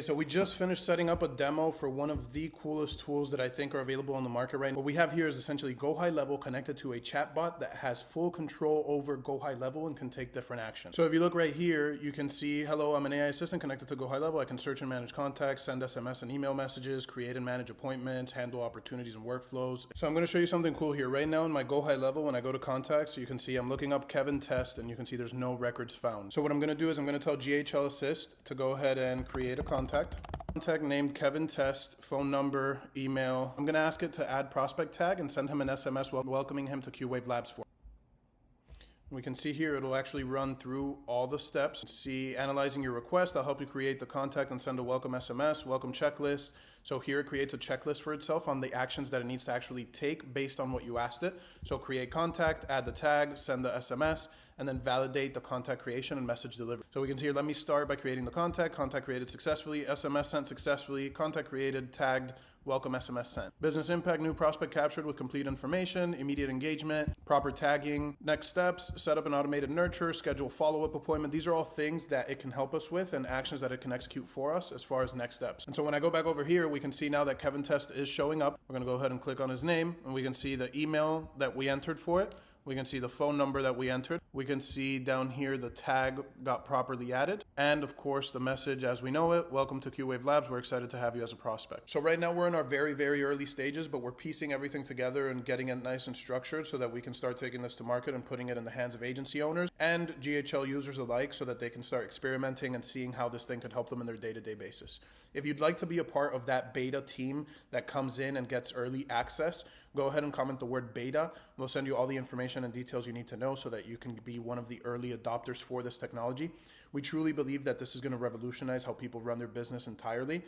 So we just finished setting up a demo for one of the coolest tools that I think are available on the market right now. What we have here is essentially GoHighLevel connected to a chatbot that has full control over GoHighLevel and can take different actions. So if you look right here, you can see, hello, I'm an AI assistant connected to GoHighLevel. I can search and manage contacts, send SMS and email messages, create and manage appointments, handle opportunities and workflows. So I'm going to show you something cool here. Right now in my GoHighLevel, when I go to contacts, you can see I'm looking up Kevin Test and you can see there's no records found. So what I'm going to do is I'm going to tell GHL Assist to go ahead and create a contact named Kevin Test, phone number, email. I'm going to ask it to add prospect tag and send him an SMS welcoming him to QWave Labs for. We can see here it'll actually run through all the steps. See, analyzing your request, I'll help you create the contact and send a welcome SMS, welcome checklist. So here it creates a checklist for itself on the actions that it needs to actually take based on what you asked it. So create contact, add the tag, send the SMS, and then validate the contact creation and message delivery. So we can see here, let me start by creating the contact created successfully, SMS sent successfully, contact created, tagged, welcome SMS sent. Business impact, new prospect captured with complete information, immediate engagement, proper tagging. Next steps, set up an automated nurture, schedule follow-up appointment. These are all things that it can help us with and actions that it can execute for us as far as next steps. And so when I go back over here, we can see now that Kevin Test is showing up. We're going to go ahead and click on his name and we can see the email that we entered for it. We can see the phone number that we entered. We can see down here the tag got properly added. And of course the message as we know it, welcome to QWave Labs. We're excited to have you as a prospect. So right now we're in our very, very early stages, but we're piecing everything together and getting it nice and structured so that we can start taking this to market and putting it in the hands of agency owners and GHL users alike so that they can start experimenting and seeing how this thing could help them in their day-to-day basis. If you'd like to be a part of that beta team that comes in and gets early access, go ahead and comment the word beta. We'll send you all the information and details you need to know so that you can be one of the early adopters for this technology. We truly believe that this is going to revolutionize how people run their business entirely.